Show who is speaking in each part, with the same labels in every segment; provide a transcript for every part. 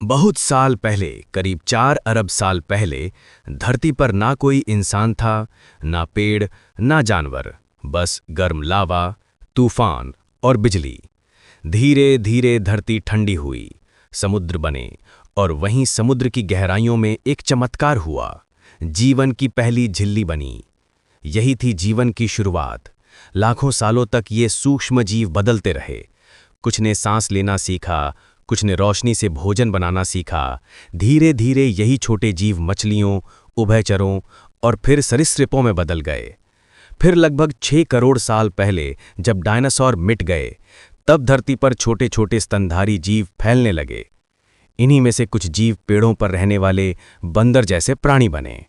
Speaker 1: बहुत साल पहले, करीब 4 अरब साल पहले, धरती पर ना कोई इंसान था, ना पेड़, ना जानवर, बस गर्म लावा, तूफान और बिजली। धीरे धीरे धरती ठंडी हुई, समुद्र बने, और वहीं समुद्र की गहराइयों में एक चमत्कार हुआ। जीवन की पहली झिल्ली बनी। यही थी जीवन की शुरुआत। लाखों सालों तक ये सूक्ष्म जीव बदलते रहे। कुछ ने सांस लेना सीखा, कुछ ने रोशनी से भोजन बनाना सीखा। धीरे धीरे यही छोटे जीव मछलियों, उभयचरों और फिर सरीसृपों में बदल गए। फिर लगभग 6 करोड़ साल पहले जब डायनासोर मिट गए, तब धरती पर छोटे छोटे स्तनधारी जीव फैलने लगे। इन्हीं में से कुछ जीव पेड़ों पर रहने वाले बंदर जैसे प्राणी बने।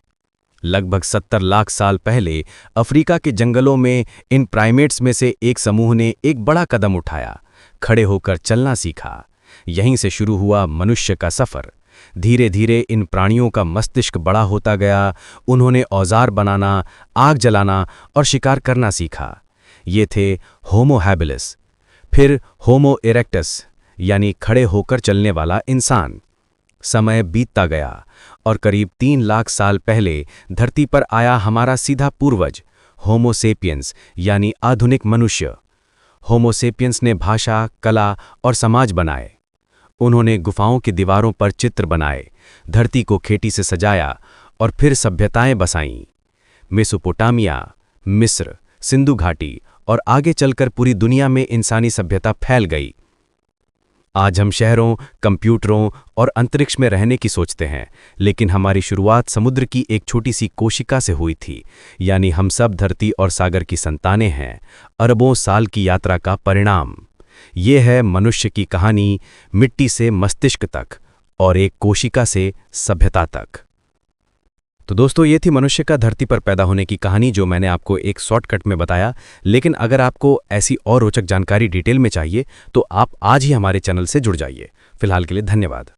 Speaker 1: लगभग 70 लाख साल पहले अफ्रीका के जंगलों में इन प्राइमेट्स में से एक समूह ने एक बड़ा कदम उठाया, खड़े होकर चलना सीखा। यहीं से शुरू हुआ मनुष्य का सफर। धीरे धीरे इन प्राणियों का मस्तिष्क बड़ा होता गया। उन्होंने औजार बनाना, आग जलाना और शिकार करना सीखा। ये थे होमो हैबिलिस। फिर होमो इरेक्टस, यानी खड़े होकर चलने वाला इंसान। समय बीतता गया और करीब 3 लाख साल पहले धरती पर आया हमारा सीधा पूर्वज होमो सेपियंस, यानी आधुनिक मनुष्य। होमो सेपियंस ने भाषा, कला और समाज बनाए। उन्होंने गुफाओं की दीवारों पर चित्र बनाए, धरती को खेती से सजाया और फिर सभ्यताएं बसाईं। मेसोपोटामिया, मिस्र, सिंधु घाटी और आगे चलकर पूरी दुनिया में इंसानी सभ्यता फैल गई। आज हम शहरों, कंप्यूटरों और अंतरिक्ष में रहने की सोचते हैं, लेकिन हमारी शुरुआत समुद्र की एक छोटी सी कोशिका से हुई थी। यानी हम सब धरती और सागर की संतानें हैं, अरबों साल की यात्रा का परिणाम। ये है मनुष्य की कहानी, मिट्टी से मस्तिष्क तक और एक कोशिका से सभ्यता तक। तो दोस्तों, ये थी मनुष्य का धरती पर पैदा होने की कहानी, जो मैंने आपको एक शॉर्टकट में बताया। लेकिन अगर आपको ऐसी और रोचक जानकारी डिटेल में चाहिए तो आप आज ही हमारे चैनल से जुड़ जाइए। फिलहाल के लिए धन्यवाद।